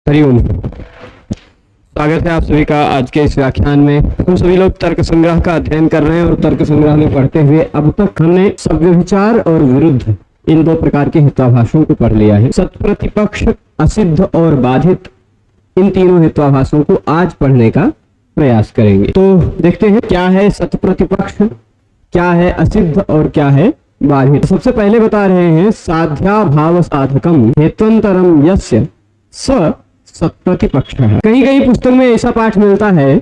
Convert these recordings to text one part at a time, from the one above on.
हरिओम। स्वागत है आप सभी का आज के इस व्याख्यान में। हम सभी लोग तर्क संग्रह का अध्ययन कर रहे हैं और तर्क संग्रह में पढ़ते हुए अब तक हमने सव्यभिचार और विरुद्ध इन दो प्रकार के हेत्वाभाषों को पढ़ लिया है। सत्प्रतिपक्ष, असिद्ध और बाधित, इन तीनों हेत्वाभाषों को आज पढ़ने का प्रयास करेंगे। तो देखते हैं क्या है सत्प्रतिपक्ष, क्या है असिद्ध और क्या है बाधित। सबसे पहले बता रहे हैं साध्याभाव साधकम हेत्वंतरम यस्य स सत्प्रतिपक्ष है। कहीं कहीं पुस्तक में ऐसा पाठ मिलता है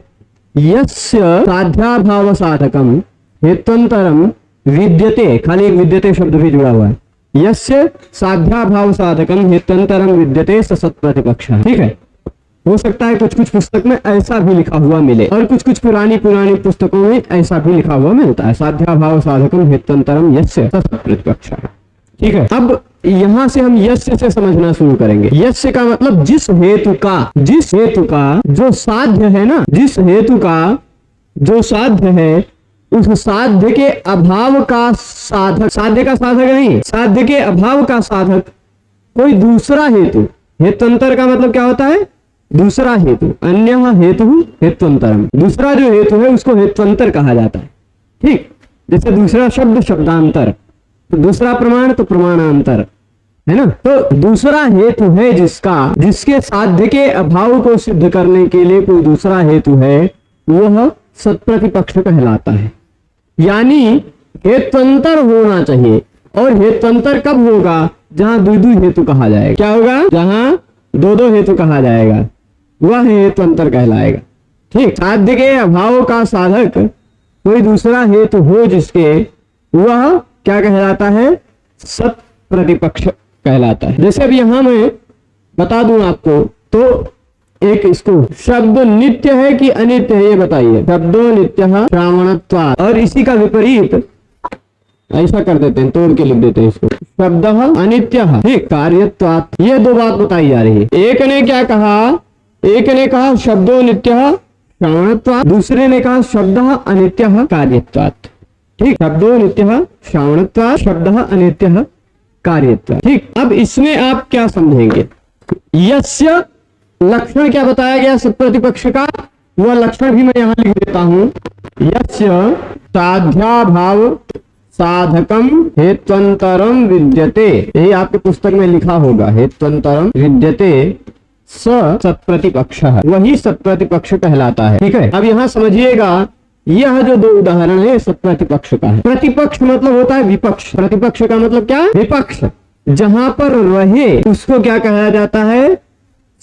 यस्य साध्याभाव साधकम हेत्वंतरम विद्यते, खाली एक विद्यते शब्द भी जुड़ा हुआ है। यस्य साध्याभाव साधकम हेत्वंतरम विद्यते स सत्प्रतिपक्ष। ठीक है, हो सकता है कुछ कुछ पुस्तक में ऐसा भी लिखा हुआ मिले और कुछ कुछ पुरानी पुस्तकों में ऐसा भी लिखा हुआ मिलता है साध्याभाव साधकम हेत्वंतरम यस्य स सत्प्रतिपक्ष। ठीक है, अब यहां से हम यस्य से समझना शुरू करेंगे। यस्य का मतलब जिस हेतु का जो साध्य है ना, जिस हेतु का जो साध्य है उस साध्य के अभाव का साधक, साध्य का साधक नहीं, साध्य के अभाव का साधक कोई दूसरा हेतु। हेत्वंतर का मतलब क्या होता है? दूसरा हेतु। अन्य हेतु हेत्वंतरम, दूसरा जो हेतु है उसको हेत्वंतर कहा जाता है। ठीक, जैसे दूसरा शब्द शब्दांतर, तो दूसरा प्रमाण तो प्रमाणांतर है ना। तो दूसरा हेतु है जिसके साध्य के अभाव को सिद्ध करने के लिए कोई दूसरा हेतु है, वह सत्प्रतिपक्ष कहलाता है। यानी हेत्वंतर होना चाहिए। और हेत्वंतर कब होगा? जहां द्विदु हेतु कहा जाएगा। क्या होगा? जहां दो हेतु कहा जाएगा वह हेत्वंतर कहलाएगा। ठीक, साध्य के अभाव का साधक कोई दूसरा हेतु हो जिसके, वह क्या कहलाता है? सत्प्रतिपक्ष कहलाता है। जैसे अब यहां मैं बता दूं आपको, तो एक इसको शब्द नित्य है कि अनित्य है ये बताइए। शब्दो नित्य श्रावणत्वात्, और इसी का विपरीत ऐसा कर देते हैं, तोड़ के लिख देते हैं इसको, शब्द अनित्य ठीक कार्यत्वात्। ये दो बात बताई जा रही है। एक ने क्या कहा? एक ने कहा शब्दो नित्य श्रावणत्वात्, दूसरे ने कहा शब्द अनित्य कार्यत्वात्। ठीक, शब्दो नित्य श्रावणत्वात्, शब्द अनित्य कार्यत्वात्। ठीक, अब इसमें आप क्या समझेंगे? यस्य लक्षण क्या बताया गया सत्प्रतिपक्ष का, वह लक्षण भी मैं यहां लिख देता हूं। यस्य साध्याभाव साधकम हेत्वंतरम विद्यते, यही आपके पुस्तक में लिखा होगा, हेत्वंतरम विद्यते स सत्प्रतिपक्ष, वही सत्प्रतिपक्ष कहलाता है। ठीक है, अब यहां समझिएगा, यह जो दो उदाहरण है सत्प्रतिपक्ष का है। प्रतिपक्ष मतलब होता है विपक्ष। प्रतिपक्ष का मतलब क्या? विपक्ष। जहां पर रहे उसको क्या कहा जाता है?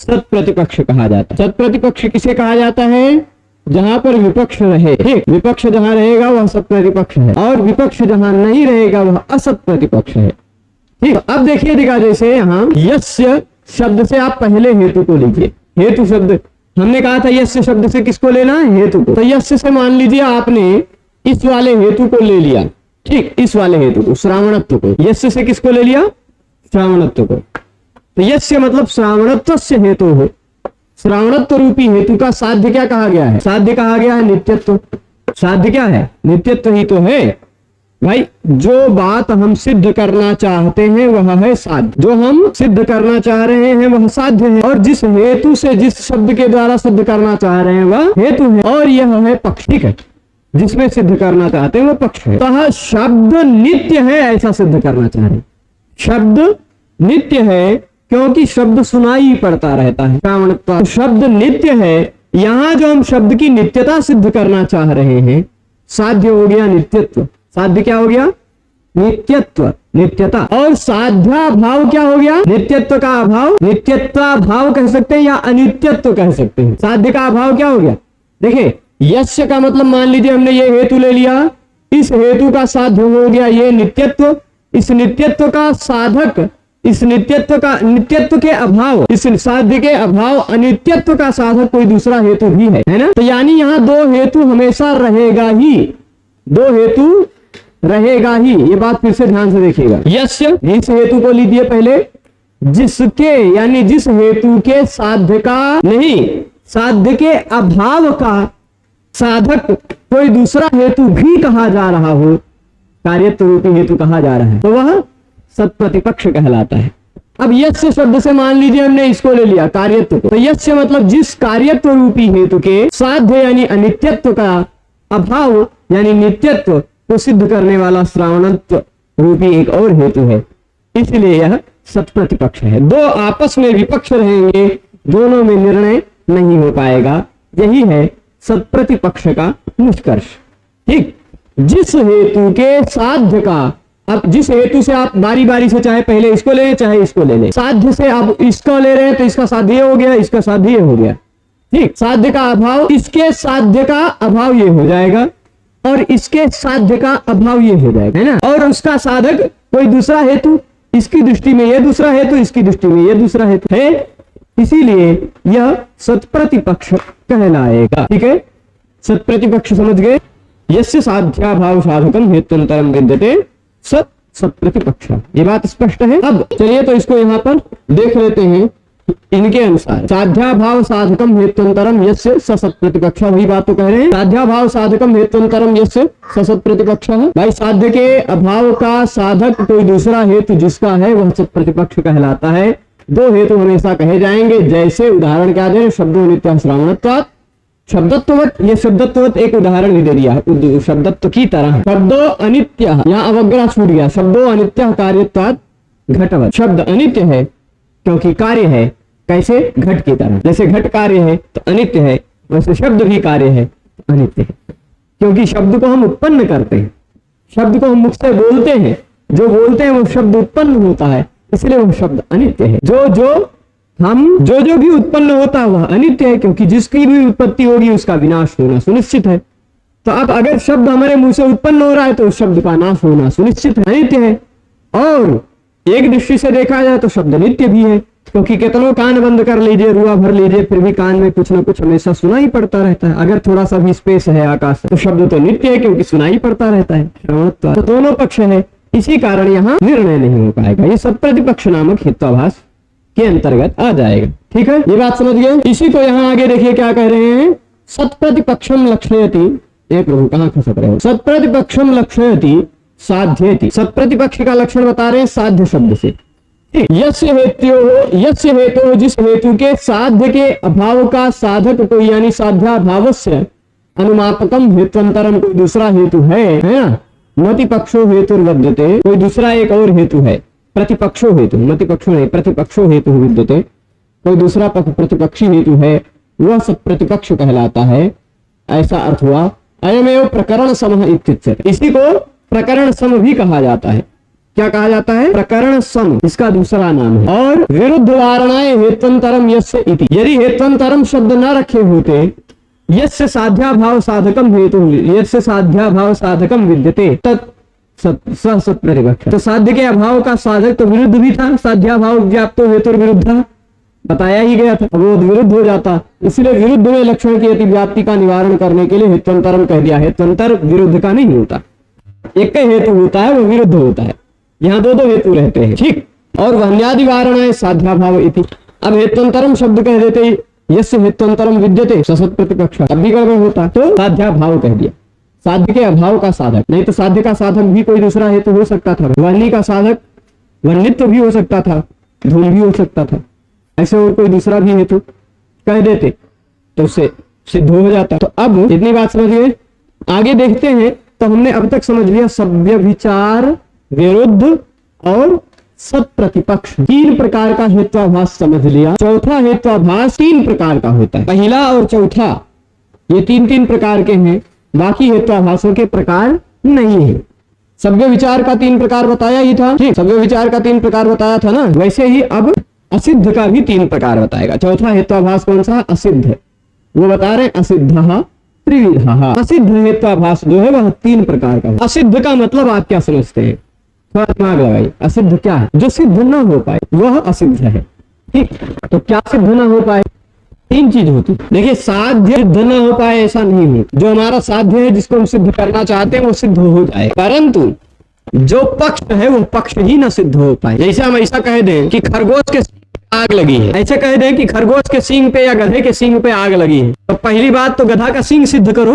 सत्प्रतिपक्ष कहा जाता है। सत्प्रतिपक्ष किसे कहा जाता है? जहां पर विपक्ष रहे। ठीक, विपक्ष जहां रहेगा वह सत्प्रतिपक्ष है और विपक्ष जहां नहीं रहेगा वह असत्प्रतिपक्ष है। ठीक, अब देखिए दिखा, जैसे यहाँ यस्य शब्द से आप पहले हेतु को लीजिए। हेतु शब्द हमने कहा था यस्य शब्द से किसको लेना है? हेतु को। तो यस्य से मान लीजिए आपने इस वाले हेतु को ले लिया। ठीक, इस वाले हेतु को, श्रावणत्व को। यस्य से किसको ले लिया? श्रावणत्व को। तो यस्य मतलब श्रावणत्व से हेतु हो। श्रावणत्व रूपी हेतु का साध्य क्या कहा गया है? साध्य कहा गया है नित्यत्व। साध्य क्या है? नित्यत्व ही तो है भाई। जो बात हम सिद्ध करना चाहते हैं वह है साध्य। जो हम सिद्ध करना चाह रहे हैं वह साध्य है, और जिस हेतु से, जिस शब्द के द्वारा सिद्ध करना चाह रहे हैं वह हेतु है, और यह है पक्ष। ठीक है, जिसमें सिद्ध करना चाहते हैं वह पक्ष है। तो शब्द नित्य है ऐसा सिद्ध करना चाह रहे हैं। शब्द नित्य है क्योंकि शब्द सुनाई पड़ता रहता है। श्रावणत्व शब्द नित्य है। यहां जो हम शब्द की नित्यता सिद्ध करना चाह रहे हैं, साध्य हो गया नित्यत्व। साध्य क्या हो गया? नित्यत्व, नित्यता। और साध्याभाव क्या हो गया? नित्यत्व का अभाव। नित्यत्वाभाव कह सकते हैं या अनित्यत्व कह सकते हैं। साध्य का अभाव क्या हो गया? देखिए, यस्य का मतलब मान लीजिए हमने ये हेतु ले लिया, इस हेतु का साध्य हो गया ये नित्यत्व। इस नित्यत्व का साधक, इस नित्यत्व के अभाव, इस साध्य के अभाव अनित्यत्व का साधक कोई दूसरा हेतु भी है ना। तो यानी यहाँ दो हेतु हमेशा रहेगा ही, दो हेतु रहेगा ही। ये बात फिर से ध्यान से देखिएगा। यस्य, इस हेतु को लीजिए पहले, जिसके यानी जिस हेतु के साध्य का नहीं, साध्य के अभाव का साधक कोई दूसरा हेतु भी कहा जा रहा हो, कार्यत्व रूपी हेतु कहा जा रहा है, तो वह सत्प्रतिपक्ष कहलाता है। अब यस्य शब्द से मान लीजिए हमने इसको ले लिया कार्यत्व को, तो यस्य मतलब जिस कार्यत्व रूपी हेतु के साध्य यानी अनित्यत्व का अभाव यानी नित्यत्व को सिद्ध करने वाला श्रावणत्व रूपी एक और हेतु है, इसलिए यह सत्प्रतिपक्ष है। दो आपस में विपक्ष रहेंगे, दोनों में निर्णय नहीं हो पाएगा, यही है सत्प्रतिपक्ष का निष्कर्ष। ठीक, जिस हेतु के साध्य का, अब जिस हेतु से आप बारी बारी से चाहे पहले इसको ले चाहे इसको ले लें, साध्य से आप इसको ले रहे हैं तो इसका साध्य हो गया, इसका साध्य हो गया। ठीक, साध्य का अभाव, इसके साध्य का अभाव ये हो जाएगा और इसके साध्य का अभाव ये हो जाएगा, है ना। और उसका साधक कोई दूसरा हेतु, इसकी दृष्टि में ये दूसरा हेतु, इसकी दृष्टि में ये दूसरा हेतु है, इसीलिए यह सत्प्रतिपक्ष कहलाएगा। ठीक है, सत्प्रतिपक्ष समझ गए। यस्य साध्याभाव साधकम हेत्वंतरम विद्यते सत्प्रतिपक्ष, ये बात स्पष्ट है। अब चलिए तो इसको यहाँ पर देख लेते हैं इनके अनुसार। साध्याभाव साधकम हेत्वंतरम यस्य सत्प्रतिपक्ष, वही बात तो कह रहे हैं। साध्याभाव साधकम हेत्वंतरम यस्य सत्प्रतिपक्ष, भाई साध्य के अभाव का साधक कोई दूसरा हेतु जिसका है वह सत्प्रतिपक्ष कहलाता है। दो हेतु हमेशा कहे जाएंगे, जैसे उदाहरण क्या दे, शब्दों नित्य श्रावणत्वात्, शब्दत्ववत, ये शब्दत्ववत एक उदाहरण भी दे दिया, शब्दत्व की तरह। शब्दो अनित्य, यहाँ अवग्रह छूट गया, शब्दो अनित्य कार्यत्वात् घटवत, शब्द अनित्य है क्योंकि कार्य है, कैसे, घट की तरह। जैसे घट कार्य है तो अनित्य है, वैसे शब्द भी कार्य है तो अनित्य है, क्योंकि शब्द को हम उत्पन्न करते हैं, शब्द को हम मुख से बोलते हैं, जो बोलते हैं वो शब्द उत्पन्न होता है, इसलिए वो शब्द अनित्य है। जो भी उत्पन्न होता है वह अनित्य है, क्योंकि जिसकी भी उत्पत्ति होगी उसका विनाश होना सुनिश्चित है। तो अब अगर शब्द हमारे मुंह से उत्पन्न हो रहा है तो उस शब्द का नाश होना सुनिश्चित है, अनित्य है। और एक दृष्टि से देखा जाए तो शब्द नित्य भी है, क्योंकि कितनों कान बंद कर लीजिए, रुआ भर लीजिए, फिर भी कान में कुछ ना कुछ हमेशा सुनाई पड़ता रहता है। अगर थोड़ा सा भी स्पेस है आकाश, तो शब्द तो नित्य है क्योंकि सुनाई पड़ता रहता है। श्रवणत्व, तो दोनों पक्ष है, इसी कारण यहाँ निर्णय नहीं हो पाएगा, ये सत्प्रतिपक्ष नामक हेत्वाभास के अंतर्गत आ जाएगा। ठीक है, ये बात समझ गए। इसी को यहाँ आगे देखिए क्या कह रहे हैं, सत्प्रतिपक्षम लक्षयति, एक प्रभु कहाँ खसक रहे हो, सत्प्रतिपक्षम लक्षयति साध्यति, सत्प्रतिपक्ष का लक्षण बता रहे हैं साध्य शब्द से। यस्य हेतु, जिस हेतु के साध्य के अभाव का साधक कोई यानी साध्याभावस्य अनुमापकम हेत्वंतरम कोई दूसरा हेतु है ना। मतिपक्षो हेतुर्विद्यते, कोई दूसरा एक और हेतु है, प्रतिपक्षो हेतु, मतिपक्षो नहीं प्रतिपक्षो हेतु विद्यते, कोई दूसरा प्रतिपक्षी हेतु है, वह सब प्रतिपक्ष कहलाता है, ऐसा अर्थ हुआ। अयमेव प्रकरण समः इत्युच्यते, इसी को प्रकरण सम भी कहा जाता है। क्या कहा जाता है, प्रकरण सम, इसका दूसरा नाम है। और विरुद्ध वारणाए हेत्वंतरम यस्य इति, यदि हेत्वंतरम शब्द न रखे होते, यस्य साध्याभाव साधकम हेतु, यस्य साध्याभाव साधकम विद्यते तत् सत्प्रतिपक्ष, तो साध्य के अभाव का साधक तो विरुद्ध भी था, साध्याभाव व्याप्तो हेतु विरुद्ध बताया ही गया था, अब वो विरुद्ध हो जाता, इसलिए विरुद्ध में लक्षण की अतिव्याप्ति का निवारण करने के लिए हेत्वंतरम कह दिया। हेत्वंतर विरुद्ध का नहीं होता, एक ही हेतु होता है, वो विरुद्ध होता है, यहाँ दो हेतु रहते हैं। ठीक, और वन्यादि वारणाए साध्याभाव इति, अब हेत्वंतरम शब्द कह देते, यस्य हेत्वंतरम विद्यते सत्प्रतिपक्ष, अब भी गड़बड़ होता, तो साध्याभाव कह दिया, साध्य के अभाव का साधक, नहीं तो साध्य का साधक भी कोई दूसरा हेतु हो सकता था, वर्णी का साधक वर्णित्व भी हो सकता था, धूम भी हो सकता था, ऐसे और कोई दूसरा भी हेतु कह देते तो उससे सिद्ध हो जाता। तो अब इतनी बात समझ गए, आगे देखते हैं। तो हमने अब तक समझ लिया सभ्य विचार, विरुद्ध और सत्प्रतिपक्ष, तीन प्रकार का हेत्वाभास समझ लिया। चौथा हेत्वाभास तीन प्रकार का होता है, पहला और चौथा ये तीन प्रकार के हैं, बाकी हेत्वाभासों के प्रकार नहीं है। सभ्य विचार का तीन प्रकार बताया ही था, ठीक, सभ्य विचार का तीन प्रकार बताया था ना, वैसे ही अब असिद्ध का भी तीन प्रकार बताएगा। चौथा हेत्वाभास कौन सा, असिद्ध है, वो बता रहे असिद्ध त्रिविधा, असिद्ध हेत्वाभास जो है वह तीन प्रकार का है। असिद्ध का मतलब आप क्या समझते हैं, थोड़ा दिमाग लगाइए। असिद्ध क्या है, जो सिद्ध न हो पाए वह असिद्ध है। ठीक, तो क्या सिद्ध न हो पाए, तीन चीज होती। देखिए, साध्य सिद्ध न हो पाए ऐसा नहीं हो, जो हमारा साध्य है जिसको हम सिद्ध करना चाहते हैं वो सिद्ध हो जाए, परंतु जो पक्ष है वो पक्ष ही न सिद्ध हो पाए। जैसे हम ऐसा कह दें कि खरगोश के आग लगी है, ऐसे कह दें कि खरगोश के सींग पे या गधे के सींग पे आग लगी है, तो पहली बात तो गधा का सींग सिद्ध करो,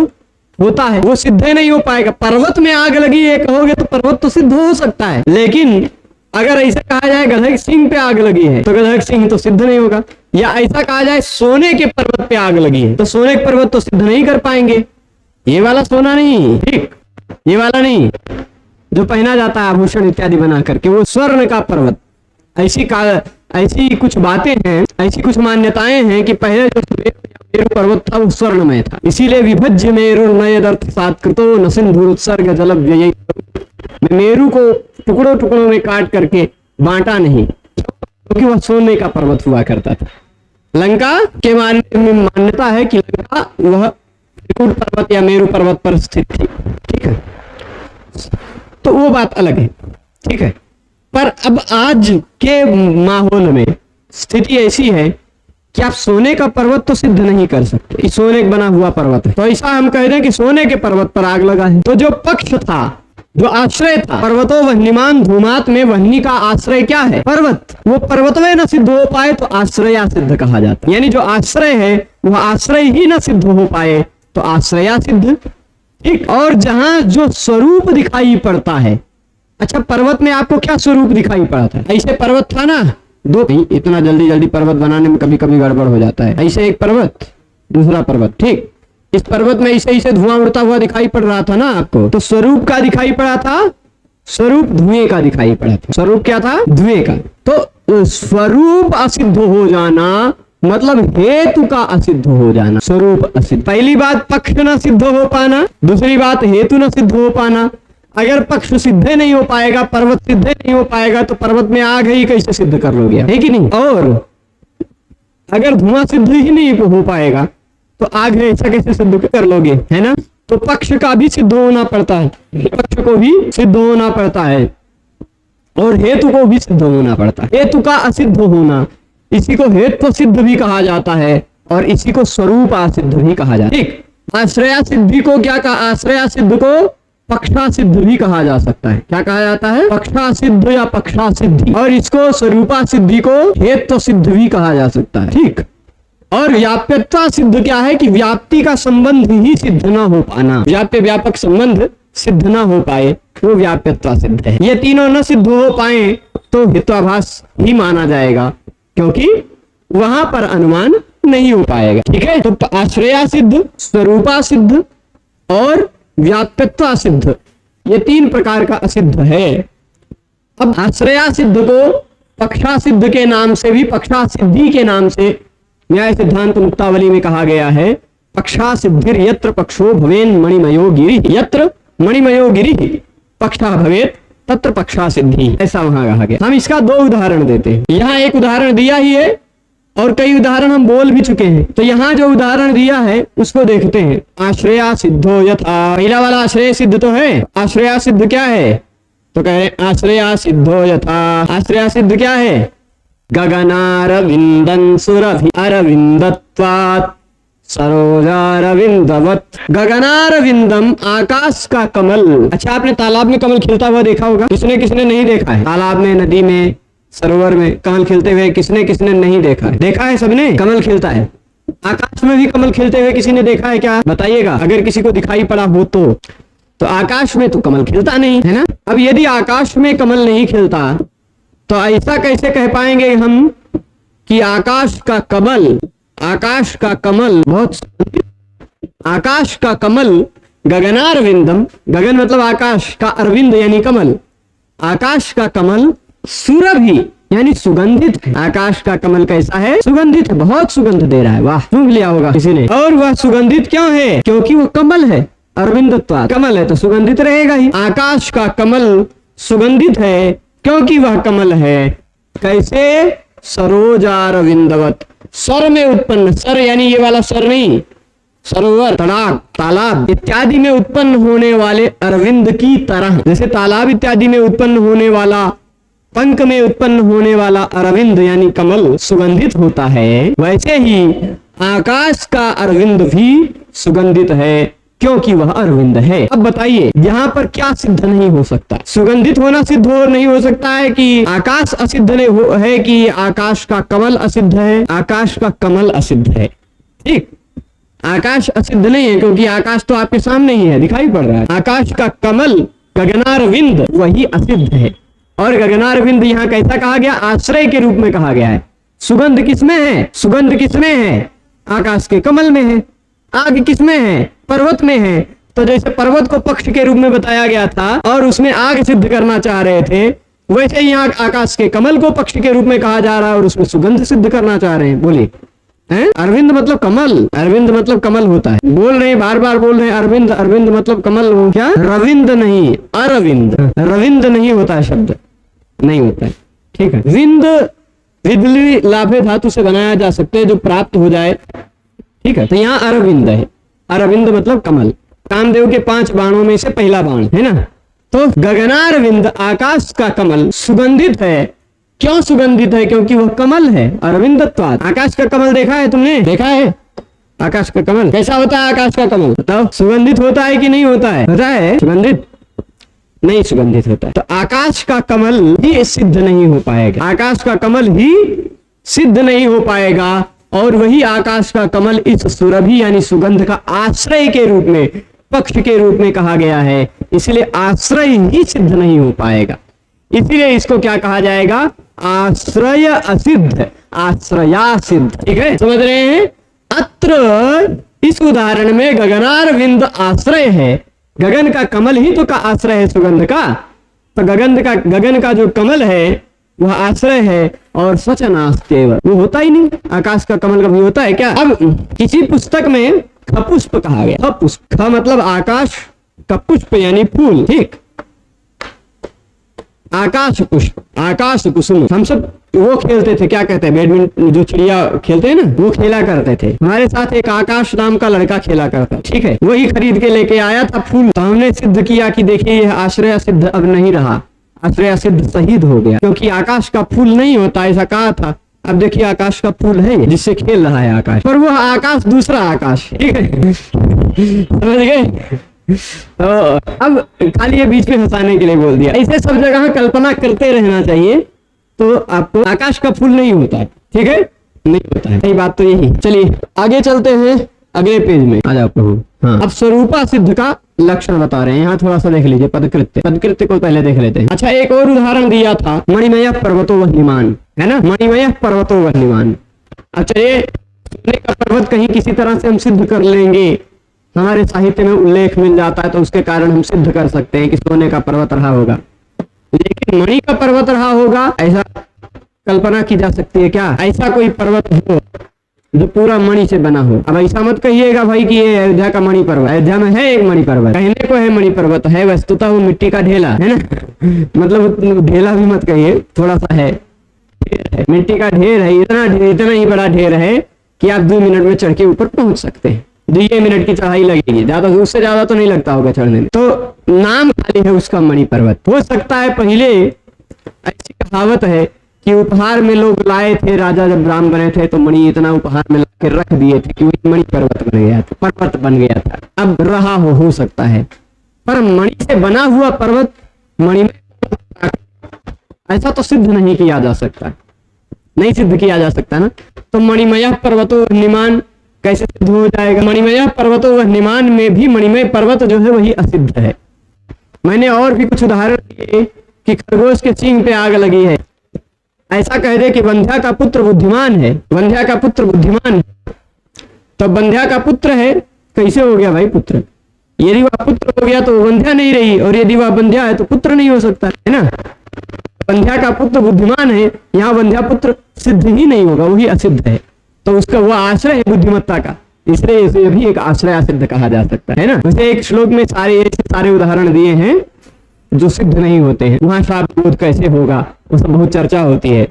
होता है, वो सिद्ध नहीं हो पाएगा। पर्वत में आग लगी है कहोगे तो पर्वत तो सिद्ध हो सकता है, लेकिन अगर ऐसे कहा जाए गधे के सींग पे आग लगी है तो गधे के सींग तो सिद्ध नहीं होगा, या ऐसा कहा जाए सोने के पर्वत पे आग लगी है तो सोने के पर्वत तो सिद्ध नहीं कर पाएंगे। ये वाला सोना नहीं, ठीक, ये वाला नहीं जो पहना जाता है आभूषण इत्यादि बना करके, वो स्वर्ण का पर्वत। ऐसी कुछ बातें हैं, ऐसी कुछ मान्यताएं हैं कि पहले जो मेरु पर्वत था वो स्वर्णमय था, इसीलिए विभज्य मेरु नयदर्थ सात्कृतो न सिंधुरुत्सर्ग जलव्यय, मेरु को टुकड़ों टुकड़ों में काट करके बांटा नहीं, क्योंकि वह सोने का पर्वत हुआ करता था। लंका के मान्यता है कि लंका वह त्रिकूट पर्वत या मेरु पर्वत पर स्थित थी, ठीक है, तो वो बात अलग है, ठीक है। पर अब आज के माहौल में स्थिति ऐसी है कि आप सोने का पर्वत तो सिद्ध नहीं कर सकते, कि सोने का बना हुआ पर्वत है, तो ऐसा हम कह दें कि सोने के पर्वत पर आग लगा है। तो जो पक्ष था, जो आश्रय था, पर्वतो वह्निमान धूमात में वह्नि का आश्रय क्या है? पर्वत। वो पर्वत में न सिद्ध हो पाए तो आश्रया सिद्ध कहा जाता है, यानी जो आश्रय है वह आश्रय ही न सिद्ध हो पाए तो आश्रया सिद्ध, ठीक। और जहां जो स्वरूप दिखाई पड़ता है, अच्छा पर्वत में आपको क्या स्वरूप दिखाई पड़ा था? ऐसे पर्वत था ना, दो नहीं, इतना जल्दी जल्दी पर्वत बनाने में कभी कभी गड़बड़ हो जाता है। ऐसे एक पर्वत, दूसरा पर्वत, ठीक। इस पर्वत में ऐसे ऐसे धुआं उड़ता हुआ दिखाई पड़ रहा था ना आपको, तो स्वरूप का दिखाई पड़ा था, स्वरूप धुएं का दिखाई पड़ा था। स्वरूप क्या था? धुएं का। तो स्वरूप असिद्ध हो जाना मतलब हेतु का असिद्ध हो जाना, स्वरूप असिद्ध। पहली बात पक्ष न सिद्ध हो पाना, दूसरी बात हेतु न सिद्ध हो पाना। अगर पक्ष सिद्ध नहीं हो पाएगा, पर्वत सिद्ध नहीं हो पाएगा, तो पर्वत में आग ही कैसे सिद्ध कर लोगे, है कि नहीं? और अगर धुआं सिद्ध ही नहीं हो पाएगा तो आग है ऐसा कैसे सिद्ध कर लोगे, है ना? तो पक्ष का भी सिद्ध होना पड़ता है, पक्ष को भी सिद्ध होना पड़ता है, और हेतु को भी सिद्ध होना पड़ता है। हेतु का असिद्ध होना, इसी को हेतु सिद्ध भी कहा जाता है, और इसी को स्वरूप असिद्ध भी कहा जाता है, ठीक। आश्रया सिद्धि को क्या कहा? आश्रया सिद्ध को पक्षा सिद्ध भी कहा जा सकता है। क्या कहा जाता है? पक्षा सिद्ध या पक्षा सिद्धि। और इसको स्वरूपा सिद्धि को हेतु सिद्ध भी कहा जा सकता है, ठीक। और व्याप्यता सिद्ध क्या है? कि व्याप्ति का संबंध ही सिद्ध ना हो पाना, व्याप्य व्यापक संबंध सिद्ध ना हो पाए वो व्याप्यता सिद्ध है। ये तीनों न सिद्ध हो पाए तो हेत्वाभास ही माना जाएगा, क्योंकि वहां पर अनुमान नहीं हो पाएगा, ठीक है। तो आश्रया सिद्ध, स्वरूपा सिद्ध और व्याप्यत्वा सिद्ध, ये तीन प्रकार का असिद्ध है। अब आश्रया सिद्ध को पक्षा सिद्ध के नाम से भी, पक्षा सिद्धि के नाम से न्याय सिद्धांत मुक्तावली में कहा गया है, पक्षा सिद्धिर यत्र पक्षो भवेन मणिमयो गिरि, यत्र मणिमयो गिरि पक्षा भवेत तत्र पक्षा सिद्धि, ऐसा वहां कहा गया। हम इसका दो उदाहरण देते हैं, यहाँ एक उदाहरण दिया ही है और कई उदाहरण हम बोल भी चुके हैं, तो यहाँ जो उदाहरण दिया है उसको देखते हैं। आश्रया सिद्धो यथा, पहला वाला आश्रय सिद्ध तो है, आश्रया सिद्ध क्या है? तो कह रहे आश्रया सिद्धो यथा, आश्रया सिद्ध क्या है? गगनारविंदं सुरभि अरविंदत्वात् सरोजारविंदवत। गगनारविंदम, आकाश का कमल। अच्छा, आपने तालाब में कमल खिलता हुआ देखा होगा, किसने किसने नहीं देखा है? तालाब में, नदी में, सरोवर में कमल खिलते हुए किसने किसने नहीं देखा है? देखा है सबने, कमल खिलता है। आकाश में भी कमल खिलते हुए किसी ने देखा है क्या? बताइएगा, अगर किसी को दिखाई पड़ा हो तो आकाश में तो कमल खिलता नहीं है ना। अब यदि आकाश में कमल नहीं खिलता तो ऐसा कैसे कह पाएंगे हम कि आकाश का कमल, आकाश का कमल बहुत, आकाश का कमल गगनारविंदम, गगन मतलब आकाश का, अरविंद यानी कमल, आकाश का कमल सुरभि यानी सुगंधित है। आकाश का कमल कैसा है? सुगंधित है, बहुत सुगंध दे रहा है। वाह, सूंघ लिया होगा किसी ने। और वह सुगंधित क्यों है? क्योंकि वो कमल है, अरविंदत्व, कमल है तो सुगंधित रहेगा ही। आकाश का कमल सुगंधित है क्योंकि वह कमल है। कैसे? सरोजारविंदवत, सर में उत्पन्न, सर यानी ये वाला सर नहीं, सरोवर, तड़ाक, तालाब इत्यादि में उत्पन्न होने वाले अरविंद की तरह, जैसे तालाब इत्यादि में उत्पन्न होने वाला, पंख में उत्पन्न होने वाला अरविंद यानी कमल सुगंधित होता है, वैसे ही आकाश का अरविंद भी सुगंधित है क्योंकि वह अरविंद है। अब बताइए यहाँ पर क्या सिद्ध नहीं हो सकता? सुगंधित होना सिद्ध हो नहीं हो सकता है कि आकाश असिद्ध नहीं है कि आकाश का कमल असिद्ध है? आकाश का कमल असिद्ध है, ठीक। आकाश असिद्ध नहीं है क्योंकि आकाश तो आपके सामने ही है, दिखाई पड़ रहा है। आकाश का कमल गगनारविंद वही असिद्ध है, और गगनारविंद यहाँ कैसा कहा गया? आश्रय के रूप में कहा गया है। सुगंध किसमें है? सुगंध किसमें है? आकाश के कमल में है। आग किसमें है? पर्वत में है। तो जैसे पर्वत को पक्ष के रूप में बताया गया था और उसमें आग सिद्ध करना चाह रहे थे, वैसे ही यहाँ आकाश के कमल को पक्ष के रूप में कहा जा रहा है और उसमें सुगंध सिद्ध करना चाह रहे हैं। बोलिए, हैं? अरविंद मतलब कमल, अरविंद मतलब कमल होता है। बोल रहे हैं, बार बार बोल रहे हैं अरविंद, अरविंद मतलब कमल हो क्या? रविंद नहीं, अरविंद। रविंद नहीं होता है, शब्द नहीं होता है, ठीक है। विंद विधि लाभे धातु से बनाया जा सकते हैं, जो प्राप्त हो जाए, ठीक है। तो यहाँ अरविंद है, अरविंद मतलब कमल। कामदेव के 5 बाणों में से पहला बाण है ना। तो गगनारविंद आकाश का कमल सुगंधित है। क्यों सुगंधित है? क्योंकि वह कमल है, अरविंदत्वात्। आकाश का कमल देखा है तुमने? देखा है आकाश का कमल? कैसा होता है आकाश का कमल? बताओ, सुगंधित होता है कि नहीं होता है? होता है सुगंधित? नहीं सुगंधित होता है। तो आकाश का कमल ही सिद्ध नहीं हो पाएगा, आकाश का कमल ही सिद्ध नहीं हो पाएगा। और वही आकाश का कमल इस सुरभि यानी सुगंध का आश्रय के रूप में, पक्ष के रूप में कहा गया है, इसलिए आश्रय ही सिद्ध नहीं हो पाएगा। इसलिए इसको क्या कहा जाएगा? आश्रय असिद्ध, आश्रया सिद्ध, ठीक है, समझ रहे हैं? अत्र इस उदाहरण में गगनारविंद आश्रय है, गगन का कमल ही तो का आश्रय है सुगंध का। तो गगन का जो कमल है वह आश्रय है, और सच नास्त्येव, वो होता ही नहीं। आकाश का कमल कभी होता है क्या? अब किसी पुस्तक में खपुष्प कहा गया, खपुष्प, ख मतलब आकाश का पुष्प यानी फूल, ठीक। आकाश पुष्प, आकाश कुसुम, हम सब वो खेलते थे, क्या कहते हैं, बैडमिंटन, जो चिड़िया खेलते हैं ना, वो खेला करते थे। हमारे साथ एक आकाश नाम का लड़का खेला करता, ठीक है, वही खरीद के लेके आया था फूल। तो हमने सिद्ध किया कि देखिए यह आश्रय सिद्ध अब नहीं रहा, आश्रय सिद्ध शहीद हो गया, क्योंकि आकाश का फूल नहीं होता, ऐसा कहा था। अब देखिए आकाश का फूल है जिससे खेल रहा है आकाश, पर वो आकाश दूसरा आकाश, ठीक है, समझ गए? तो अब खाली ये बीच में हंसाने के लिए बोल दिया। ऐसे सब जगह कल्पना करते रहना चाहिए, तो आपको आकाश का फूल नहीं होता है, ठीक है, नहीं होता है। सही बात तो यही। चलिए आगे चलते हैं अगले पेज में, आ जाओ प्रभु। हाँ, अब स्वरूपा सिद्ध का लक्षण बता रहे हैं, यहाँ थोड़ा सा देख लीजिए। पदकृत्य, पदकृत्य को पहले देख लेते हैं। अच्छा, एक और उदाहरण दिया था, मणिमय पर्वतो वह्निमान, है ना, मणिमय पर्वतो वह्निमान। अच्छा, ये सोने का पर्वत कहीं किसी तरह से हम सिद्ध कर लेंगे, हमारे साहित्य में उल्लेख मिल जाता है, तो उसके कारण हम सिद्ध कर सकते हैं कि सोने का पर्वत रहा होगा। लेकिन मणि का पर्वत रहा होगा, ऐसा कल्पना की जा सकती है क्या? ऐसा कोई पर्वत हो जो पूरा मणि से बना हो? अब ऐसा मत कहिएगा भाई कि ये अयोध्या का मणि पर्वत, अयोध्या में है एक मणि पर्वत, कहने को है मणि पर्वत है, वस्तुतः वो मिट्टी का ढेला है ना, मतलब ढेला भी मत कहिए, थोड़ा सा है, मिट्टी का ढेर है, इतना ही बड़ा ढेर है कि आप 2 मिनट में चढ़ के ऊपर पहुंच सकते हैं। 2 मिनट की चढ़ाई लगेगी, ज्यादा, उससे ज्यादा तो नहीं लगता होगा चढ़ने में। तो नाम खाली है उसका मणि पर्वत। हो सकता है पहले ऐसी कहावत है कि उपहार में लोग लाए थे, राजा जब राम बने थे तो मणि इतना उपहार में लाके रख दिए थे कि वही मणि पर्वत बन गया था, पर्वत बन गया था। अब रहा हो सकता है, पर मणि से बना हुआ पर्वत मणि में ऐसा तो सिद्ध नहीं किया जा सकता, नहीं सिद्ध किया जा सकता ना। तो मणिमय पर्वतो वह्निमान कैसे सिद्ध हो जाएगा? मणिमय पर्वतो वह्निमान में भी मणिमय पर्वत जो है वही असिद्ध है। मैंने और भी कुछ उदाहरण दिए कि खरगोश के सींग पे आग लगी है, ऐसा कह दे कि वंध्या का पुत्र बुद्धिमान है, वंध्या का पुत्र बुद्धिमान है, तो वंध्या का पुत्र है, कैसे हो गया भाई पुत्र? यदि वह पुत्र हो गया तो वंध्या नहीं रही, और यदि वह वंध्या है तो पुत्र नहीं हो सकता है ना। वंध्या का पुत्र बुद्धिमान है, यहाँ वंध्या पुत्र सिद्ध ही नहीं होगा, वही असिद्ध है। तो उसका वह आश्रय है बुद्धिमत्ता का, इसलिए इसे भी एक आश्रय सिद्ध कहा जा सकता है ना। वैसे एक श्लोक में सारे उदाहरण दिए हैं जो सिद्ध नहीं होते हैं। वहां शाप बोध कैसे होगा, वो सब बहुत चर्चा होती है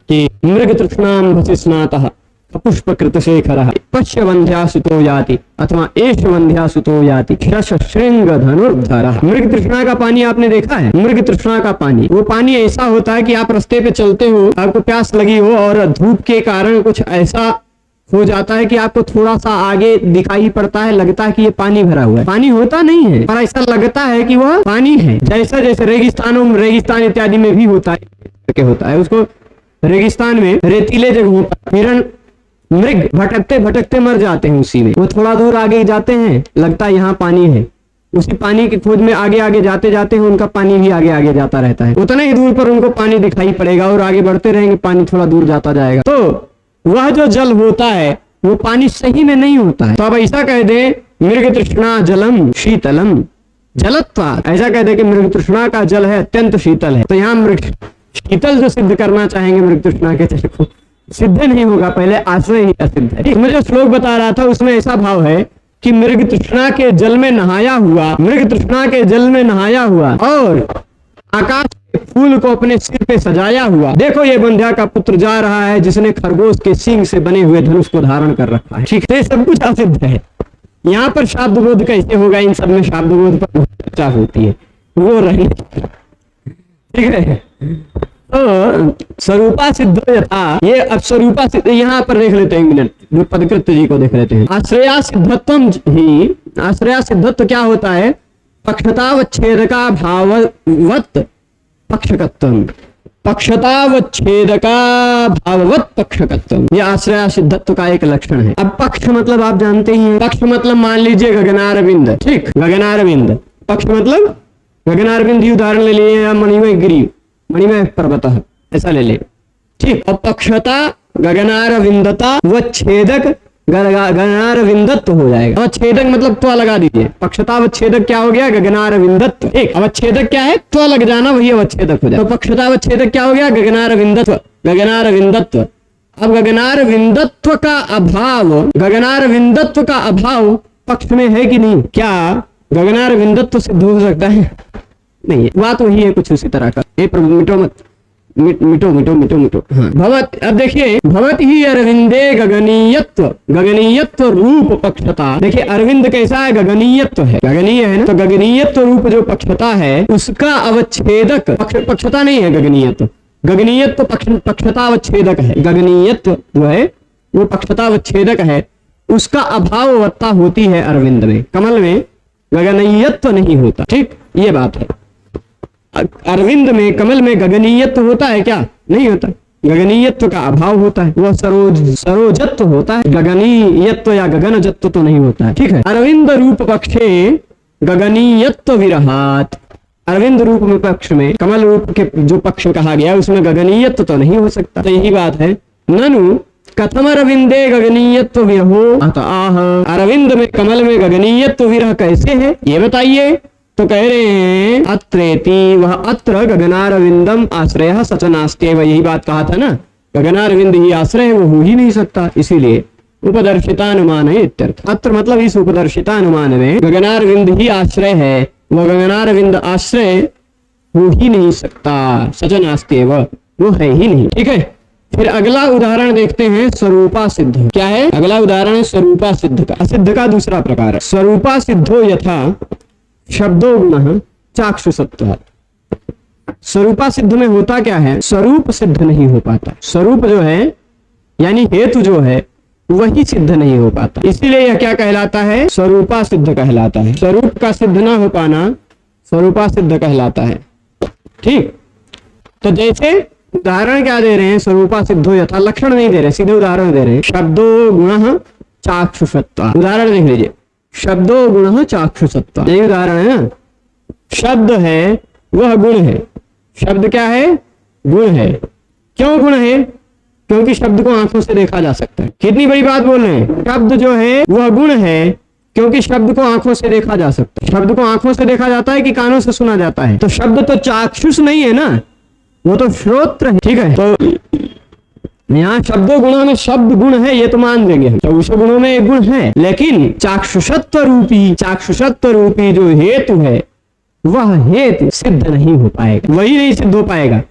कि मृग तृष्णाम भसिस्नातः पुष्पकृत शेखरः पश्य वंध्या सुतो याति अथवा एष वंध्या सुतो याति शश श्रृंग धनुर्धरः। मृग तृष्णा का पानी आपने देखा है? मृग तृष्णा का पानी, वो पानी ऐसा होता है कि आप रास्ते पे चलते हो, आपको प्यास लगी हो और धूप के कारण कुछ ऐसा हो जाता है कि आपको थोड़ा सा आगे दिखाई पड़ता है, लगता है कि ये पानी भरा हुआ है, पानी होता नहीं है, पर ऐसा लगता है कि वह पानी है। जैसे जैसे रेगिस्तानों में, रेगिस्तान इत्यादि में भी होता है, उसको रेगिस्तान में रेतीले जगहों पर हिरण मृग भटकते भटकते मर जाते हैं, उसी में वो थोड़ा दूर आगे जाते हैं, लगता है यहाँ पानी है, उसी पानी की खोज में आगे आगे जाते जाते हैं, उनका पानी भी आगे आगे जाता रहता है। उतने ही दूर पर उनको पानी दिखाई पड़ेगा और आगे बढ़ते रहेंगे, पानी थोड़ा दूर जाता जाएगा। तो वह जो जल होता है वो पानी सही में नहीं होता है। तो अब ऐसा कह दे मृग तृष्णा जलम शीतलम जलत्वात्, ऐसा कह दे कि मृग तृष्णा का जल है अत्यंत शीतल है। तो यहाँ मृग शीतल जो सिद्ध करना चाहेंगे मृग तृष्णा के जल को, सिद्ध नहीं होगा, पहले आश्रय ही असिद्ध है। मैं जो श्लोक बता रहा था उसमें ऐसा भाव है कि मृग तृष्णा के जल में नहाया हुआ, मृग तृष्णा के जल में नहाया हुआ और आकाश के फूल को अपने सिर पे सजाया हुआ, देखो ये बंध्या का पुत्र जा रहा है जिसने खरगोश के सींग से बने हुए धनुष को धारण कर रखा है। ठीक है, सब कुछ असिद्ध है। यहाँ पर शाब्द बोध कैसे होगा? इन सब में शाब्द बोध पर बहुत चर्चा होती है, वो रहने ठीक है। तो स्वरूपा सिद्ध यथा, ये अब स्वरूपा सिद्ध यहाँ पर देख लेते हैं, मिनट पदकृत जी को देख लेते हैं। आश्रया सिद्धत्व ही, आश्रया सिद्धत्व क्या होता है? पक्षतावच्छेदका भाववत पक्षकत्वम, पक्षतावच्छेदका भाववत पक्षकत्वम, ये आश्रया सिद्धत्व का एक लक्षण है। अब पक्ष मतलब आप जानते ही हैं, पक्ष मतलब मान लीजिए गगनारविंद, ठीक, गगनारविंद, पक्ष मतलब गगनारविंद ही उदाहरण ले लिए, या मणिमय गिरी, मणिमय पर्वत, ऐसा ले ले, ठीक। और पक्षता गगनारविंदता व छेदक गगनारविंदत्व हो जाएगा। अवच्छेदक मतलब त्व लगा दीजिए, पक्षता अवच्छेदक क्या हो गया? गगनारविंदत्व। ठीक, अवच्छेदक क्या है? त्व लग जाना, वही अवच्छेदक हो जाए। तो पक्षता अवच्छेदक क्या हो गया? गगनारविंदत्व, गगनारविंदत्व। अब गगनारविंदत्व का अभाव, गगनारविंदत्व का अभाव पक्ष में है कि नहीं? क्या गगनारविंदत्व सिद्ध हो सकता है? नहीं, बात वही है कुछ उसी तरह का। हे प्रभु मिटो मत, मिटो मिटो मिटो मिटो। हाँ, भवत, अब देखिए, भवत ही अरविंदे गगनीयत्व, गगनीयत्व रूप पक्षता। देखिए अरविंद कैसा है? गगनीयत्व है, गगनीय है ना, तो गगनीयत्व रूप जो पक्षता है उसका अवच्छेदक, पक्षता नहीं है गगनीयत्व, गगनीयत्व पक्षता अवच्छेदक है। गगनीयत्व जो है वो पक्षता अवच्छेदक है, उसका अभाववत्ता होती है अरविंद में, कमल में गगनीयत्व नहीं होता। ठीक, ये बात है। अरविंद में, कमल में गगनीयत्व होता है क्या? नहीं होता, गगनीयत्व का अभाव होता है। वह सरोजत्व होता है, गगनीयत्व या गगनजत्व तो नहीं होता है। ठीक है, अरविंद रूप पक्षे गगनीयत्व विरहात, अरविंद रूप में पक्ष में, कमल रूप के जो पक्ष कहा गया उसमें गगनीयत्व तो नहीं हो सकता। तो यही बात है। ननु कथम अरविंदे गगनीयत्व विरहो अतः, अरविंद में, कमल में गगनीयत्व विरह कैसे है ये बताइए। तो कह रहे हैं अत्रेति, वह अत्र गगनारविंदम आश्रय सच नास्त्येव, यही बात कहा था ना, गगनारविंद ही आश्रय है, वो हो ही नहीं सकता, इसीलिए उपदर्शितानुमान है इत्यर्थ। अत्र मतलब इस उपदर्शितानुमान में गगनारविंद ही आश्रय है, वह गगनारविंद आश्रय हो ही नहीं सकता, सच नास्त्येव, वो है ही नहीं। ठीक है, फिर अगला उदाहरण देखते हैं स्वरूपा सिद्ध। क्या है अगला उदाहरण? है स्वरूपा सिद्ध का, असिद्ध का दूसरा प्रकार है। स्वरूपा सिद्धो यथा शब्दो गुण चाक्षुषत्व। स्वरूपा सिद्ध में होता क्या है? स्वरूप सिद्ध नहीं हो पाता, स्वरूप जो है यानी हेतु जो है वही सिद्ध नहीं हो पाता, इसीलिए यह क्या कहलाता है? स्वरूपा सिद्ध कहलाता है। स्वरूप का सिद्ध ना हो पाना स्वरूपा सिद्ध कहलाता है। ठीक, तो जैसे उदाहरण क्या दे रहे हैं? स्वरूपा सिद्धो यथा, लक्षण नहीं दे रहे, सीधे उदाहरण दे रहे हैं। शब्दो गुण चाक्षुषत्व, उदाहरण देख लीजिए, शब्दो गुण चाक्षुषत्व, यही उदाहरण है ना। शब्द है वह गुण है, शब्द क्या है? गुण है। क्यों गुण है? क्योंकि शब्द को आंखों से देखा जा सकता है। कितनी बड़ी बात बोल रहे हैं, शब्द जो है वह गुण है क्योंकि शब्द को आंखों से देखा जा सकता है। शब्द को आंखों से देखा जाता है कि कानों से सुना जाता है? तो शब्द तो चाक्षुष नहीं है ना, वो तो श्रोत्र है। ठीक है, तो यहाँ शब्दो गुणों में शब्द गुण है ये तो मान लेंगे हम, तो उस गुणों में एक गुण है, लेकिन चाक्षुषत्व रूपी जो हेतु है वह हेतु सिद्ध नहीं हो पाएगा, वही नहीं सिद्ध हो पाएगा।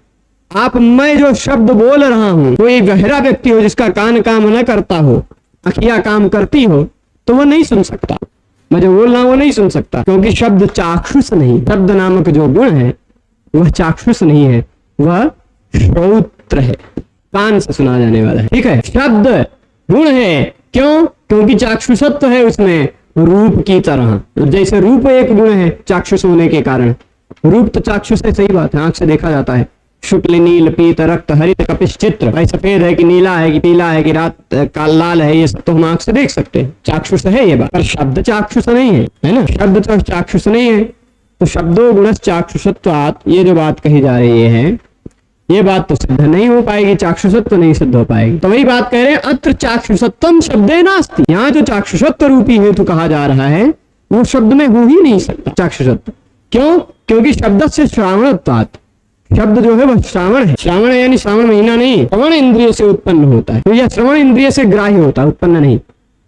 आप, मैं जो शब्द बोल रहा हूं, कोई गहरा व्यक्ति हो जिसका कान काम न करता हो, अखियां काम करती हो, तो वह नहीं सुन सकता। मैं जो बोल रहा हूं वो नहीं सुन सकता, क्योंकि शब्द चाक्षुष नहीं, शब्द नामक जो गुण है वह चाक्षुष नहीं है, वह श्रोत्र है, कान से सुना जाने वाला है। ठीक है, शब्द गुण है, क्यों? क्योंकि चाक्षुषत्व है उसमें रूप की तरह, जैसे रूप एक गुण है चाक्षुष होने के कारण, रूप तो चाक्षुष है, सही बात है, आंख से देखा जाता है, शुक्ल नील पीत रक्त हरित कपिश चित्र, भाई सफेद है कि नीला है कि पीला है कि रात का लाल है, ये सब तो हम आंख से देख सकते हैं, चाक्षुष है ये बात, पर शब्द चाक्षुष नहीं है ना, शब्द तो चाक्षुष नहीं है। तो शब्दों गुणस चाक्षुषत्वात्, ये जो बात कही जा रही है ये बात तो सिद्ध नहीं हो पाएगी, चाक्षुषत्व नहीं सिद्ध हो पाएगी। तो वही बात कह रहे हैं, अत्र चाक्षुषत्वम शब्दे नास्ति, यहाँ जो चाक्षुषत्व रूपी हेतु कहा जा रहा है वो शब्द में हो ही नहीं सकता चाक्षुषत्व। क्यों? क्योंकि शब्द से श्रावणत्वात्, शब्द जो है वह श्रावण है, श्रावण है यानी श्रावण महीना नहीं, श्रवण इंद्रिय से उत्पन्न होता है, तो यह श्रवण इंद्रिय से ग्राह्य होता है, उत्पन्न नहीं,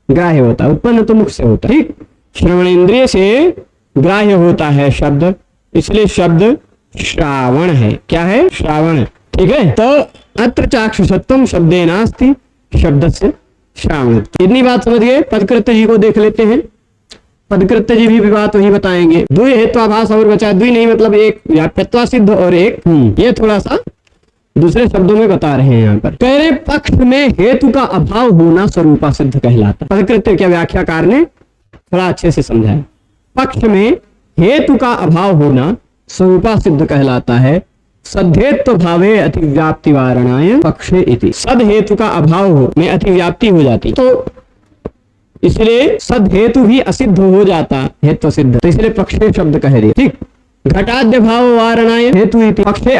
ग्राह्य होता है, उत्पन्न तो मुख से होता है, ठीक। श्रवण इंद्रिय से ग्राह्य होता है शब्द, इसलिए शब्द श्रावण है। क्या है? श्रावण, ठीक है। तो अत्र चाक्षुषत्वम शब्दे नास्ति, शब्द से श्रावण। इतनी बात समझ गए। पदकृत्य जी को देख लेते हैं, पदकृत्य जी भी बात वही बताएंगे। द्वि हेत्वाभास और बचा, द्वि नहीं मतलब एक व्याप्यत्वा सिद्ध और एक, ये थोड़ा सा दूसरे शब्दों में बता रहे हैं यहाँ पर। कह रहे पक्ष में हेतु का अभाव होना स्वरूपा सिद्ध कहलाता। पदकृत्य क्या व्याख्याकार ने थोड़ा अच्छे से समझाया। पक्ष में हेतु का अभाव होना स्वरूपा सिद्ध कहलाता है। सद्धेत्व भावे अतिव्याप्ति वारणाय पक्षे इति, सद हेतु का अभाव हो में अतिव्याप्ति हो जाती, तो इसलिए सद हेतु भी असिद्ध हो जाता, हेतु सिद्ध, तो इसलिए पक्षे शब्द कह दिया, ठीक। घटाद्य भाव वारणाय हेतु इति, पक्षे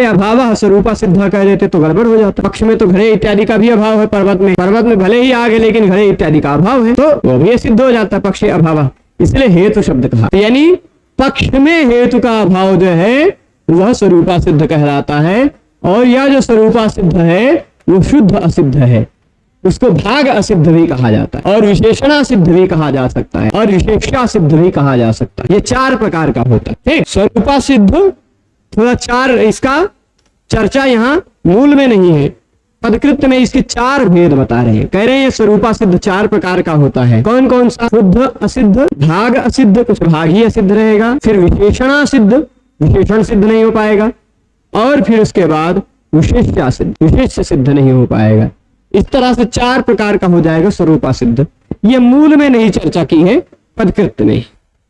अभाव स्वरूपा सिद्ध कह देते तो गड़बड़ हो जाता। पक्ष में तो घड़े इत्यादि का भी अभाव है, पर्वत में भले ही आगे लेकिन घड़े इत्यादि का अभाव है, तो वो भी सिद्ध हो जाता पक्षे अभाव, इसलिए हेतु शब्द कहा। तो यानी पक्ष में हेतु का अभाव जो है वह स्वरूपा सिद्ध कहलाता है, और यह जो स्वरूपा सिद्ध है वो शुद्ध असिद्ध है, उसको भाग असिद्ध भी कहा जाता है, और विशेषणा सिद्ध भी कहा जा सकता है, और विशेषा सिद्ध भी कहा जा सकता है। ये चार प्रकार का होता है, ठीक। स्वरूपा सिद्ध थोड़ा चार, इसका चर्चा यहाँ मूल में नहीं है, पदकृत्य में इसके चार भेद बता रहे हैं। कह रहे हैं स्वरूपा सिद्ध चार प्रकार का होता है। कौन कौन सा? शुद्ध असिद्ध, भाग असिद्ध, कुछ भाग ही असिद्ध रहेगा, फिर विशेषणा सिद्ध, विशेषण सिद्ध नहीं हो पाएगा, और फिर उसके बाद विशेष्य सिद्ध, विशेष सिद्ध नहीं हो पाएगा। इस तरह से चार प्रकार का हो जाएगा स्वरूपा सिद्ध। ये मूल में नहीं चर्चा की है, पदकृत्य में,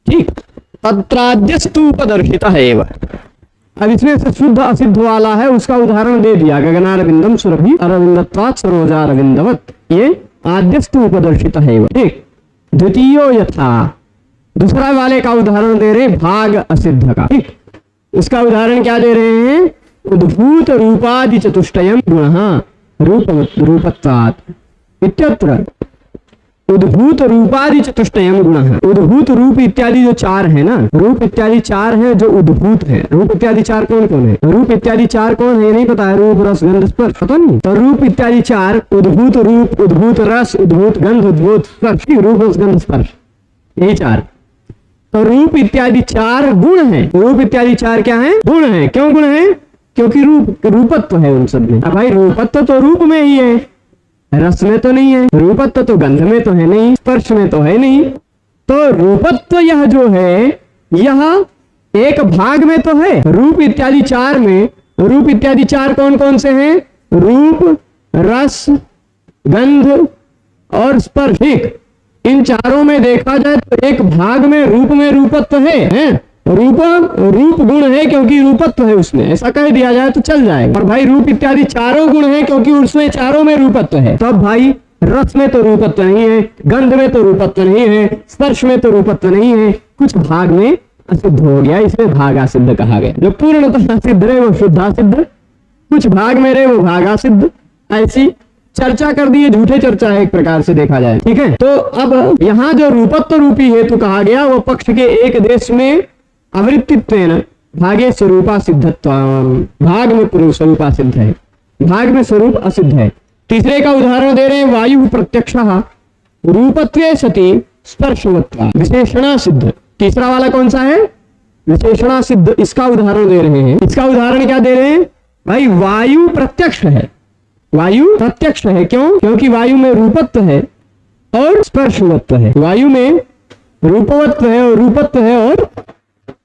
ठीक। तत्राद्यस्तु उपदर्शिता है एवं, अब इसमें से शुद्ध असिद्ध वाला है, उसका उदाहरण दे दिया, गगनारविंदम सुरभि अरविंदत्वात् सरोजारविंदवत, ये आद्यस्तु उपदर्शिता है एवं, ठीक। द्वितीयो यथा, दूसरा वाले का उदाहरण दे रहे भाग असिद्ध का, ठीक। उसका उदाहरण क्या दे रहे हैं? उद्भूत रूपादि चतुष्टयम गुणः रूपत्वात् इत्यत्र, उद्भूत रूपादि चतुष्टयम गुणः, उद्भूत रूप इत्यादि जो चार है ना, रूप इत्यादि चार है जो उद्भूत है। रूप इत्यादि चार कौन कौन है? रूप इत्यादि चार कौन है ये नहीं पता है? रूप रस गंध स्पर्श, पता नहीं। तो रूप इत्यादि चार, उद्भूत रूप, उद्भूत रस, उद्भूत गंध, उद्भूत स्पर्श, रूप रस गंध स्पर्श, यही चार। तो रूप इत्यादि चार गुण है। रूप इत्यादि चार क्या है? गुण है। क्यों गुण है? क्योंकि रूपत्व है उन सब में। अब भाई रूपत्व तो रूप में ही है, रस में तो नहीं है, रूपत्व तो गंध में तो है नहीं, स्पर्श में तो है नहीं। तो रूपत्व यह जो है यह एक भाग में तो है, रूप इत्यादि चार में। रूप इत्यादि चार कौन कौन से हैं? रूप, रस, गंध और स्पर्श, ठीक। इन चारों में देखा जाए तो एक भाग में रूप में रूपत्व है? रूप गुण है क्योंकि रूपत्व है उसमें, ऐसा कह दिया जाए तो चल जाएगा। और भाई रूप इत्यादि चारों गुण है क्योंकि उसमें चारों में रूपत्व है। तब भाई रस में तो रूपत्व नहीं है, गंध में तो रूपत्व नहीं है, स्पर्श में तो रूपत्व नहीं है, कुछ भाग में असिद्ध हो गया, इसलिए भागा सिद्ध कहा गया। जो पूर्णतः सिद्ध रहे वो शुद्धा सिद्ध, कुछ भाग में रहे वो भागा सिद्ध। ऐसी चर्चा कर दी है, झूठे चर्चा है एक प्रकार से देखा जाए, ठीक है। तो अब यहाँ जो रूपत्व रूपी हेतु कहा गया वो पक्ष के एक देश में आवृत्तित्वेन भागे स्वरूपा सिद्धत्व, भाग में स्वरूपा सिद्ध है, भाग में स्वरूप असिद्ध है। तीसरे का उदाहरण दे रहे हैं, वायु प्रत्यक्षः रूपत्वे सति स्पर्शवत्वा विशेषणा सिद्ध। तीसरा वाला कौन सा है? विशेषणा सिद्ध। इसका उदाहरण दे रहे हैं। इसका उदाहरण क्या दे रहे हैं? भाई वायु प्रत्यक्ष है, वायु प्रत्यक्ष है। क्यों? क्योंकि वायु में रूपत्व है और स्पर्शवत्व है। वायु में रूपवत्व है और रूपत्व है और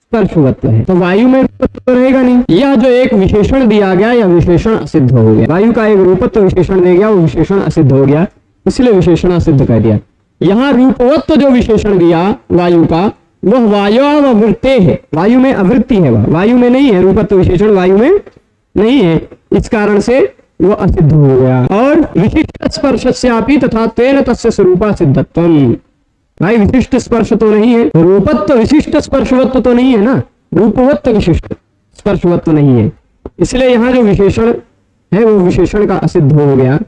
स्पर्शवत्व है, तो वायु में रूपत्व रहेगा नहीं। यह जो एक विशेषण दिया गया यह विशेषण असिद्ध हो गया। वायु का एक रूपत्व विशेषण दे गया, वो विशेषण असिद्ध हो गया, इसलिए विशेषण असिद्ध कर दिया। यहाँ रूपवत्व जो विशेषण दिया वायु का वह वायु अवृत्ते है, वायु में अवृत्ति है, वह वायु में नहीं है। रूपत्व विशेषण वायु में नहीं है, इस कारण से वो असिद्ध हो गया। और विशिष्ट स्पर्शस्यापि तथा तेन तस्य स्वरूपा सिद्धत्वम, भाई विशिष्ट स्पर्श तो नहीं है, रूपत्व विशिष्ट स्पर्शवत्व तो नहीं है ना, रूपवत्व विशिष्ट स्पर्शवत्व नहीं है, इसलिए यहाँ जो विशेषण है वो विशेषण का असिद्ध हो गया।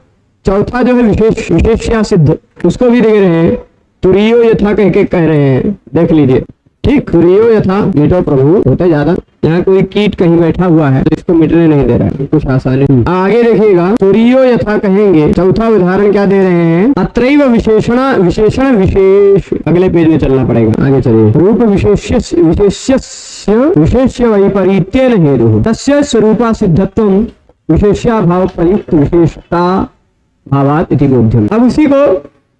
चौथा जो है विशेष विशेष्या सिद्ध, उसको भी दे रहे हैं, तुरियो यथा कह के कह रहे हैं, देख लीजिए। ठीक, तुरियो यथा, बेटो प्रभु होता ज्यादा, यहाँ कोई कीट कहीं बैठा हुआ है तो इसको मिटने नहीं दे रहा है, कुछ आसानी नहीं। आगे देखिएगा, तुरियो यथा कहेंगे, चौथा उदाहरण क्या दे रहे हैं, अत्रैव विशेषण विशेष, अगले पेज में चलना पड़ेगा, आगे चलिए। रूप विशेष्य वैपरीत्येन हेतुः तस्य स्वरूपा सिद्धत्वं विशेष्या भाव प्रयुक्त विशेषता भावात इति बोध्यम। अब उसी को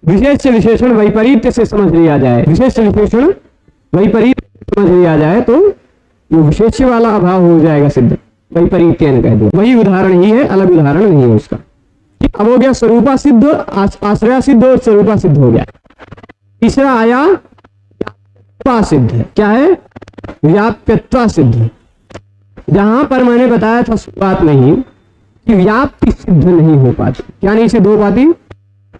विशेष विशेषण वैपरीत्य से समझ लिया जाए, विशेष विशेषण वैपरीत्य समझ लिया जाए तो वो विशेष्य वाला अभाव हो जाएगा सिद्ध, वैपरीत्येन कह दो, वही उदाहरण ही है, अलग उदाहरण नहीं है उसका। अब हो गया स्वरूपा सिद्ध, आश्रया सिद्ध और स्वरूपा सिद्ध हो गया। तीसरा आया व्याप्यत्वा सिद्ध, क्या है, व्याप्यत्वा सिद्ध। जहां पर मैंने बताया था बात नहीं कि व्याप्ति सिद्ध नहीं हो पाती, क्या नहीं सिद्ध हो पाती,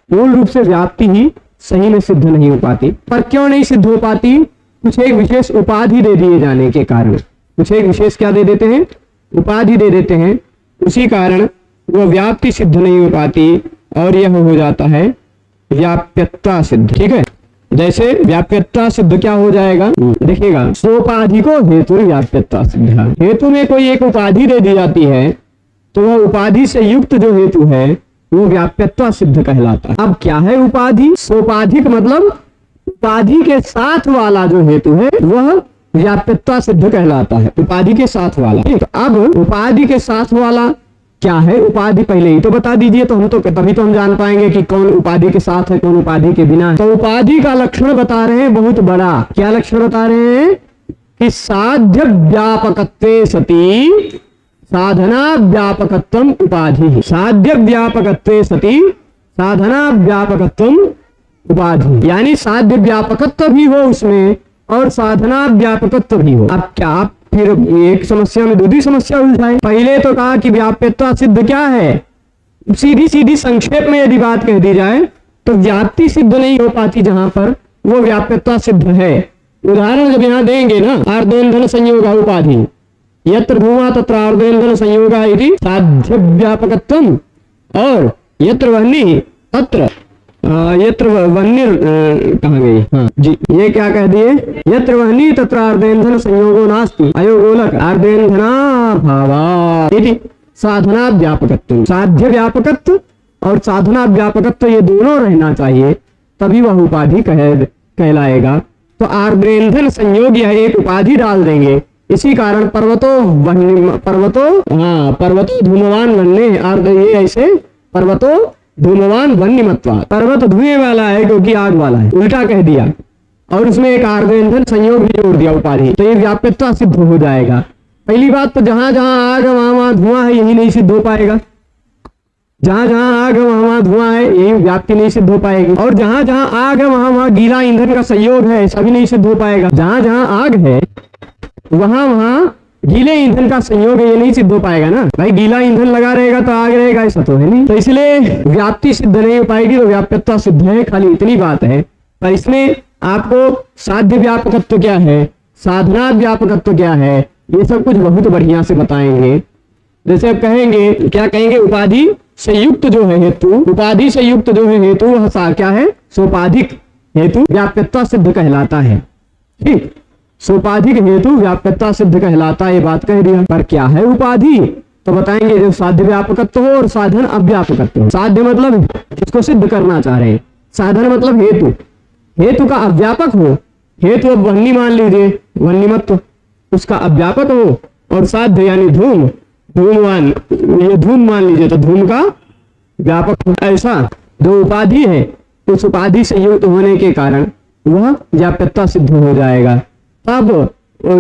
मूल रूप से व्याप्ति ही सही में सिद्ध नहीं हो पाती। पर क्यों नहीं सिद्ध हो पाती, कुछ एक विशेष उपाधि दे दिए जाने के कारण, कुछ एक विशेष क्या दे देते हैं, उपाधि दे देते हैं, उसी कारण वो व्याप्ति सिद्ध नहीं हो पाती और यह हो जाता है व्याप्यत्वा सिद्ध। ठीक है, जैसे व्याप्यत्वा सिद्ध क्या हो जाएगा, देखिएगा, सोपाधि को हेतु व्याप्यत्वा सिद्ध, हेतु में कोई एक उपाधि दे दी जाती है तो वह उपाधि से युक्त जो हेतु है वो व्याप्यत्वा सिद्ध कहलाता है। अब क्या है उपाधि, सोपाधिक मतलब उपाधि के साथ वाला जो हेतु है वह व्याप्यत्वा सिद्ध कहलाता है, उपाधि के साथ वाला। तो अब उपाधि के साथ वाला क्या है, उपाधि पहले ही तो बता दीजिए, तो हम तो तभी तो हम जान पाएंगे कि कौन उपाधि के साथ है कौन उपाधि के बिना है। तो उपाधि का लक्षण बता रहे हैं बहुत बड़ा, क्या लक्षण बता रहे हैं कि साध्य व्यापकत्वे सती साधना व्यापकत्वम उपाधि, साध्य व्यापकत्वे सती साधना व्यापकत्वम उपाधि, यानी साध्य व्यापकत्व भी हो उसमें और साधना व्यापकत्व भी हो। अब क्या फिर एक समस्या में दूसरी समस्या उलझाए, पहले तो कहा कि व्याप्यत्वा सिद्ध क्या है, सीधी सीधी संक्षेप में यदि बात कह दी जाए तो व्याप्ति सिद्ध नहीं हो पाती जहां पर वो व्याप्यत्वा सिद्ध है। उदाहरण जब यहाँ देंगे ना, आर्देन्धन संयोग उपाधि, यत्र धूमा तत्र आर्देन्धन संयोग इति साध्य व्यापकत्वम, और यत्र वह्नि तत्र यत्र वह्नि कहाँ गई, हाँ जी, ये क्या कह दिए, यत्र वह्नि तत्र आर्देन्धन संयोगो नास्ति अयोगोलक आर्देन्धना भावा इति साधना व्यापकत्व, साध्य व्यापकत्व और साधना व्यापकत्व ये दोनों रहना चाहिए तभी वह उपाधि कहलाएगा। तो आर्द्रेन्धन संयोग यह एक उपाधि डाल देंगे, इसी कारण पर्वतो धूमवान वन्य आर्द, ये ऐसे पर्वतो धूमवान वन्यमत्वा, पर्वत धुएं वाला है क्योंकि आग वाला है, उल्टा कह दिया और उसमें एक आर्द्रेन्धन संयोग भी जोड़ दिया उपाधि, तो ये व्याप्यत्वा सिद्ध हो जाएगा। पहली बात तो जहां जहां आग वहां धुआं है यही नहीं सिद्ध हो पाएगा, जहां जहां आग वहां धुआं है यही व्याप्ति नहीं सिद्ध हो पाएगी, और जहां जहां आग है वहां गीला ईंधन का संयोग है ऐसा भी नहीं सिद्ध हो पाएगा, जहां जहां आग है वहां गीले ईंधन का संयोग है ये नहीं सिद्ध हो पाएगा ना, भाई गीला ईंधन लगा रहेगा तो आग रहेगा ऐसा तो है नहीं, तो इसलिए व्याप्ति सिद्ध नहीं हो पाएगी, तो व्याप्यत्वा सिद्ध है, खाली इतनी बात है। पर इसमें आपको साध्य व्यापकत्व क्या है, साधना व्यापकत्व क्या है, ये सब कुछ बहुत बढ़िया से बताएंगे। जैसे अब कहेंगे, क्या कहेंगे, उपाधि से युक्त जो है हेतु, उपाधि से युक्त जो है हेतु वह क्या है, सोपाधिक हेतु व्याप्यत्वा सिद्ध कहलाता है। ठीक, सोपाधिक हेतु व्याप्यत्वा सिद्ध कहलाता है, ये बात कह दिया। पर क्या है उपाधि, तो बताएंगे जब साध्य व्यापकत्व हो और साधन अव्यापकत्व हो। साध्य मतलब जिसको सिद्ध करना चाह रहे हैं, साधन मतलब हेतु, हेतु का अव्यापक हो, हेतु अब वन्नी मान लीजिए वन्यमत्व, उसका अव्यापक हो, और साध्य यानी धूम, धूमवान ये धूम मान लीजिए तो धूम का व्यापक हो। ऐसा जो उपाधि है उस उपाधि से युक्त होने के कारण वह व्याप्यत्वा सिद्ध हो जाएगा। तब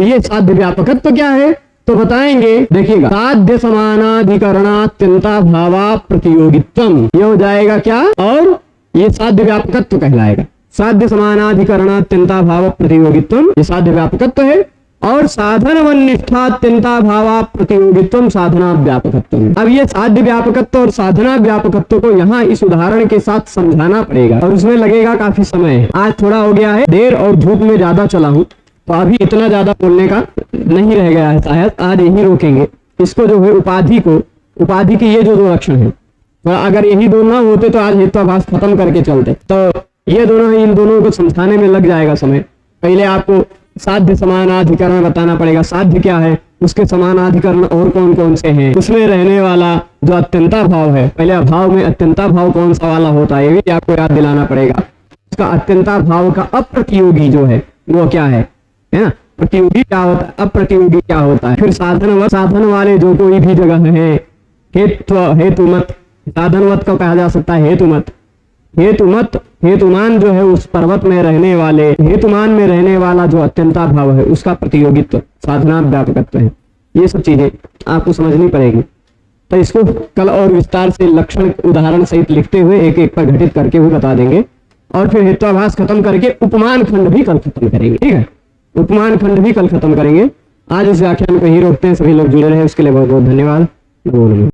ये साध्य व्यापकत्व क्या है, तो बताएंगे, देखिएगा, साध्य समानाधिकरणात्यंता भावा प्रतियोगित्वम, ये हो जाएगा क्या, और ये साध्य व्यापकत्व कहलाएगा। साध्य समानाधिकरणात्यंता भाव प्रतियोगित्वम ये साध्य व्यापकत्व है, और साधन व निष्ठा अत्यंता भावा प्रतियोगित्व साधना व्यापकत्व। अब ये साध्य व्यापकत्व और साधना व्यापकत्व को यहाँ इस उदाहरण के साथ समझाना पड़ेगा और उसमें लगेगा काफी समय। आज थोड़ा हो गया है देर और धूप में ज्यादा चला हूँ, तो अभी इतना ज्यादा बोलने का नहीं रह गया है, शायद आज यही रोकेंगे। इसको जो है उपाधि के ये जो दो लक्षण है, तो अगर यही दो ना होते तो आज हेत्वाभास खत्म करके चलते। तो ये दोनों, इन दोनों को समझाने में लग जाएगा समय। पहले आपको साध्य समानाधिकरण बताना पड़ेगा। साध्य क्या है, उसके समानाधिकरण और कौन कौन से हैं, उसमें रहने वाला जो अत्यंता भाव है, पहले अभाव में अत्यंता भाव कौन सा वाला होता है ये भी आपको याद दिलाना पड़ेगा। उसका अत्यंता भाव का अप्रतियोगी जो है वो क्या है ना, प्रतियोगी क्या होता है, अप्रतियोगी क्या होता है। फिर साधन वाले जो कोई भी जगह है, हेतुमत, साधनवत को कहा जा सकता है हेतुमत, हेतुमान जो है उस पर्वत में रहने वाले, हेतुमान में रहने वाला जो अत्यंता भाव है उसका प्रतियोगित्व साधना व्यापकत्व है। ये सब चीजें आपको समझनी पड़ेगी। तो इसको कल और विस्तार से लक्षण उदाहरण सहित लिखते हुए एक एक पर घटित करके हुए बता देंगे, और फिर हेत्वाभास खत्म करके उपमान खंड भी कल खत्म करेंगे। ठीक है, उपमान खंड भी कल खत्म करेंगे। आज इस व्याख्यान को ही रोकते हैं। सभी लोग जुड़े रहे उसके लिए बहुत बहुत धन्यवाद।